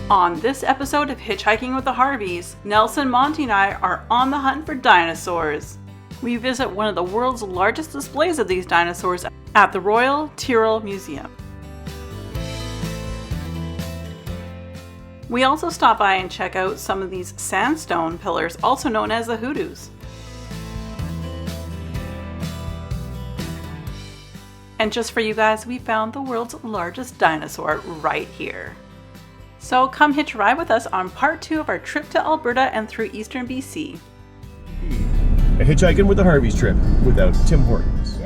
On this episode of Hitch Hiking with the Harveys, Nelson, Monty, and I are on the hunt for dinosaurs. We visit one of the world's largest displays of these dinosaurs at the Royal Tyrrell Museum. We also stop by and check out some of these sandstone pillars, also known as the hoodoos. And just for you guys, we found the world's largest dinosaur right here. So come hitch a ride with us on part 2 of our trip to Alberta and through eastern BC. A hitchhiking with the Harveys trip without Tim Hortons.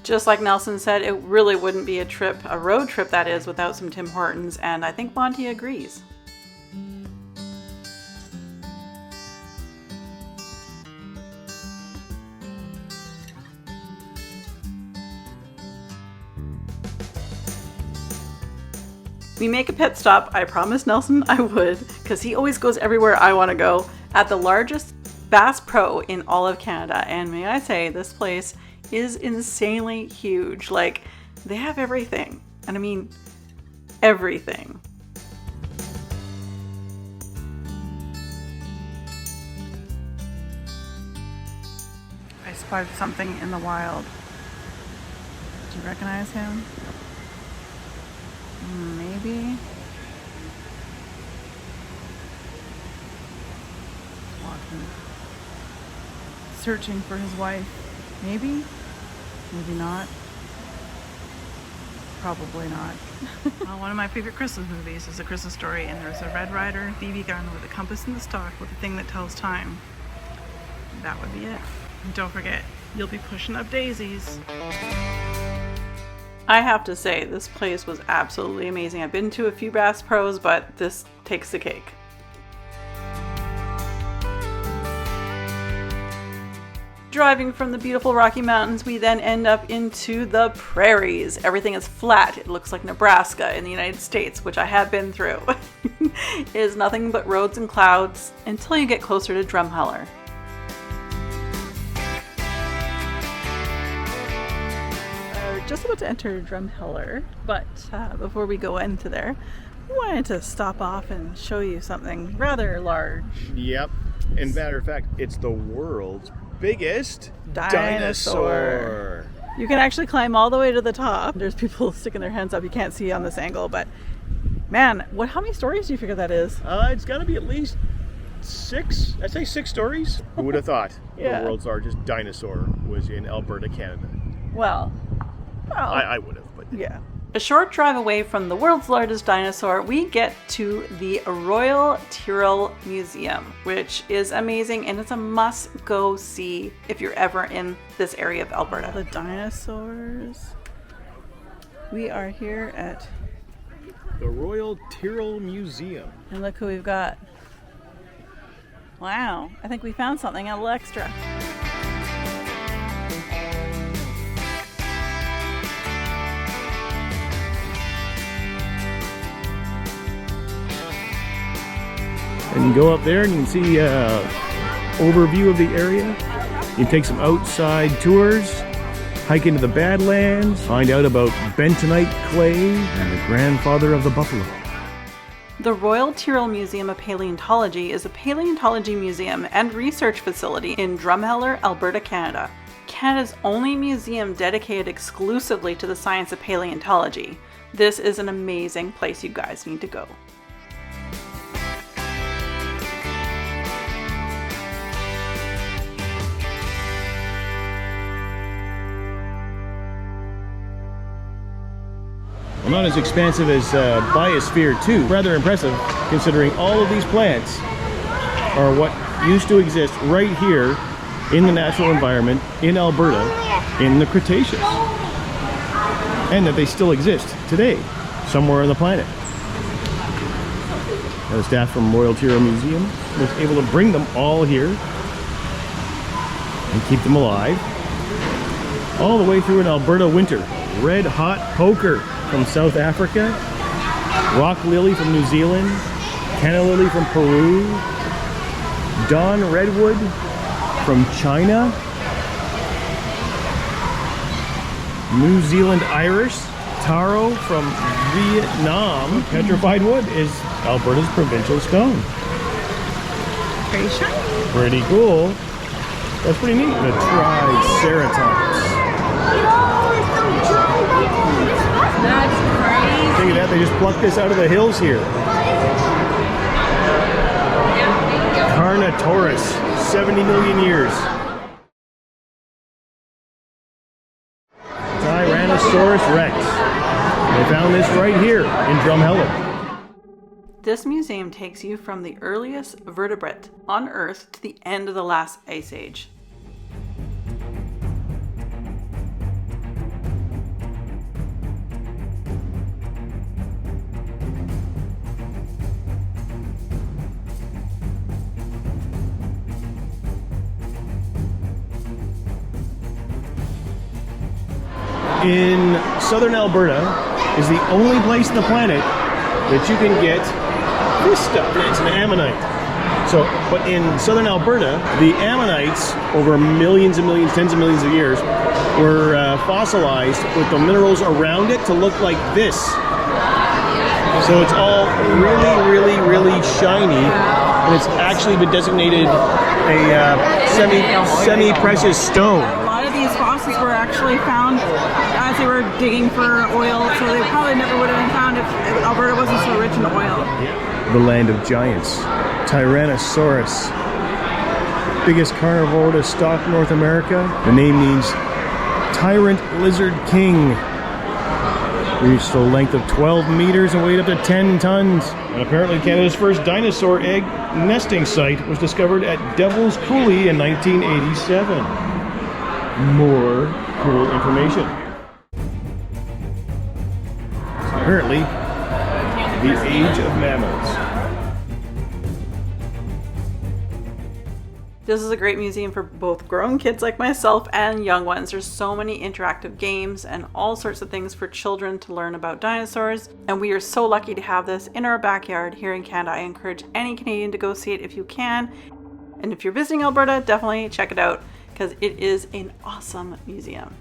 Just like Nelson said, it really wouldn't be a road trip that is, without some Tim Hortons, and I think Monty agrees. We make a pit stop, I promised Nelson I would, because he always goes everywhere I want to go, at the largest Bass Pro in all of Canada. And may I say, this place is insanely huge. Like, they have everything. And I mean, everything. I spotted something in the wild. Do you recognize him? Maybe. Walking. Searching for his wife. Maybe? Maybe not. Probably not. One of my favorite Christmas movies is A Christmas Story, and there's a Red Ryder BB gun with a compass in the stock with a thing that tells time. That would be it. And don't forget, you'll be pushing up daisies. I have to say, this place was absolutely amazing. I've been to a few Bass Pros, but this takes the cake. Driving from the beautiful Rocky Mountains, we then end up into the prairies. Everything is flat. It looks like Nebraska in the United States, which I have been through. It is nothing but roads and clouds until you get closer to Drumheller. Just about to enter Drumheller, but before we go into there, we wanted to stop off and show you something rather large. Yep. And matter of fact, it's the world's biggest dinosaur. You can actually climb all the way to the top. There's people sticking their hands up. You can't see on this angle, but man, how many stories do you figure that is? It's got to be at least 6. I'd say 6 stories. Who would have thought the world's largest dinosaur was in Alberta, Canada? Well, I would have, but yeah. A short drive away from the world's largest dinosaur, we get to the Royal Tyrrell Museum, which is amazing and it's a must-go see if you're ever in this area of Alberta. The dinosaurs. We are here at the Royal Tyrrell Museum. And look who we've got. Wow, I think we found something a little extra. And you go up there and you can see overview of the area. You can take some outside tours, hike into the Badlands, find out about bentonite clay and the grandfather of the buffalo. The Royal Tyrrell Museum of Palaeontology is a paleontology museum and research facility in Drumheller, Alberta, Canada. Canada's only museum dedicated exclusively to the science of paleontology. This is an amazing place you guys need to go. Well, not as expansive as Biosphere 2. Rather impressive, considering all of these plants are what used to exist right here in the natural environment in Alberta in the Cretaceous. And that they still exist today, somewhere on the planet. The staff from Royal Tyrrell Museum was able to bring them all here and keep them alive all the way through an Alberta winter. Red hot poker from South Africa, rock lily from New Zealand, canna lily from Peru, dawn redwood from China, New Zealand iris, taro from Vietnam. Petrified wood is Alberta's provincial stone. Very shiny. Pretty cool. That's pretty neat. The Triceratops. That's crazy. Think of that, they just plucked this out of the hills here. Carnotaurus, 70 million years. Tyrannosaurus Rex. They found this right here in Drumheller. This museum takes you from the earliest vertebrate on Earth to the end of the last ice age. In southern Alberta is the only place on the planet that you can get this stuff. It's an ammonite. So, but in southern Alberta, the ammonites, over millions and millions, tens of millions of years, were fossilized with the minerals around it to look like this. So it's all really shiny, and it's actually been designated a semi-precious stone. A lot of these fossils were actually found as they were digging for oil, so they probably never would have been found if Alberta wasn't so rich in oil. The land of giants. Tyrannosaurus. Biggest carnivore to stalk North America. The name means Tyrant Lizard King. Reached a length of 12 meters and weighed up to 10 tons. And apparently Canada's first dinosaur egg nesting site was discovered at Devil's Coulee in 1987. More cool information. Apparently, the age of mammals. This is a great museum for both grown kids like myself and young ones. There's so many interactive games and all sorts of things for children to learn about dinosaurs. And we are so lucky to have this in our backyard here in Canada. I encourage any Canadian to go see it if you can. And if you're visiting Alberta, definitely check it out because it is an awesome museum.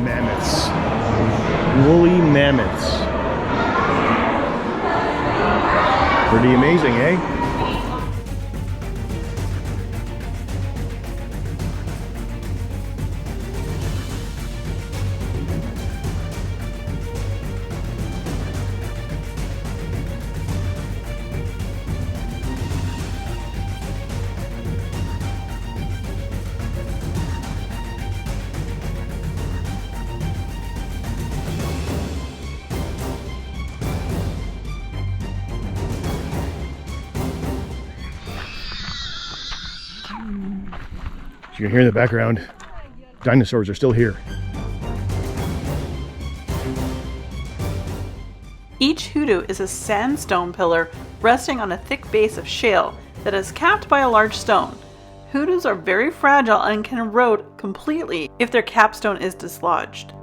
Mammoths. Woolly mammoths. Pretty amazing, eh? You can hear in the background, dinosaurs are still here. Each hoodoo is a sandstone pillar resting on a thick base of shale that is capped by a large stone. Hoodoos are very fragile and can erode completely if their capstone is dislodged.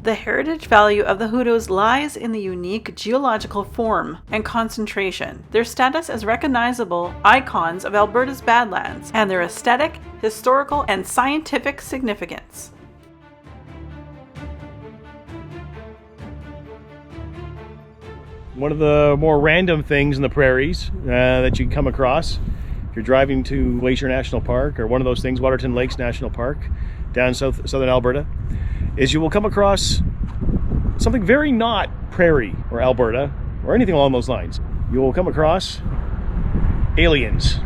The heritage value of the hoodoos lies in the unique geological form and concentration, their status as recognizable icons of Alberta's Badlands, and their aesthetic, historical, and scientific significance. One of the more random things in the prairies that you come across if you're driving to Glacier National Park or one of those things, Waterton Lakes National Park, down in southern Alberta, is you will come across something very not prairie or Alberta or anything along those lines. You will come across aliens,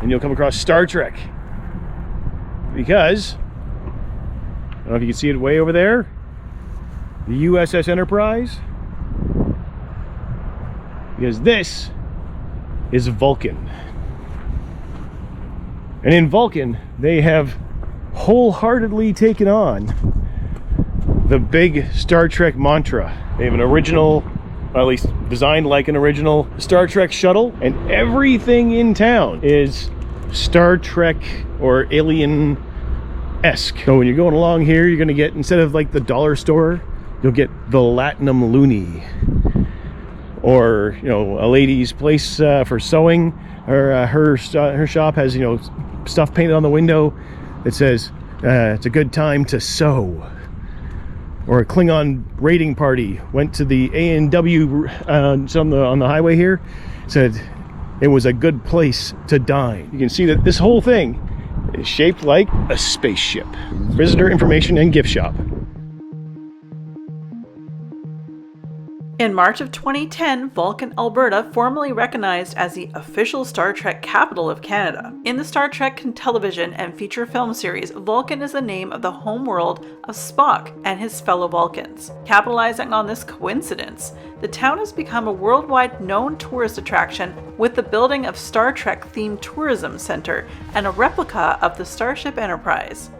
and you'll come across Star Trek, because I don't know if you can see it way over there, the USS Enterprise, because this is Vulcan. And in Vulcan, they have wholeheartedly taken on the big Star Trek mantra. They have an original, or at least designed like an original Star Trek shuttle, and everything in town is Star Trek or alien-esque. So when you're going along here, you're gonna get, instead of like the dollar store, you'll get the Latinum Looney, or a lady's place for sewing, or her shop has stuff painted on the window that says it's a good time to sew. Or a Klingon raiding party went to the A&W on the highway here, said it was a good place to dine. You can see that this whole thing is shaped like a spaceship. Visitor information and gift shop. In March of 2010, Vulcan, Alberta, formally recognized as the official Star Trek capital of Canada. In the Star Trek television and feature film series, Vulcan is the name of the home world of Spock and his fellow Vulcans. Capitalizing on this coincidence, the town has become a worldwide known tourist attraction with the building of Star Trek-themed tourism center and a replica of the Starship Enterprise.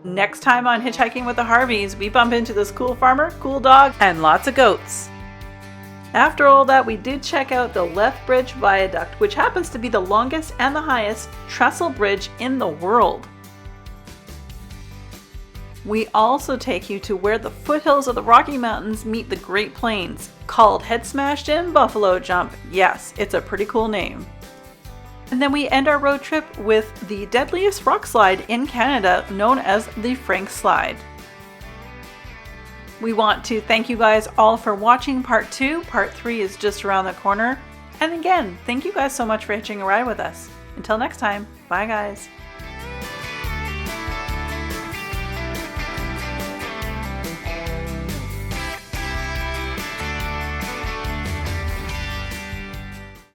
Next time on Hitch Hiking with the Harveys, we bump into this cool farmer, cool dog, and lots of goats. After all that, we did check out the Lethbridge Viaduct, which happens to be the longest and the highest trestle bridge in the world. We also take you to where the foothills of the Rocky Mountains meet the Great Plains, called Head Smashed In Buffalo Jump. Yes, it's a pretty cool name. And then we end our road trip with the deadliest rock slide in Canada, known as the Frank Slide. We want to thank you guys all for watching part 2. Part 3 is just around the corner. And again, thank you guys so much for hitching a ride with us. Until next time, bye guys.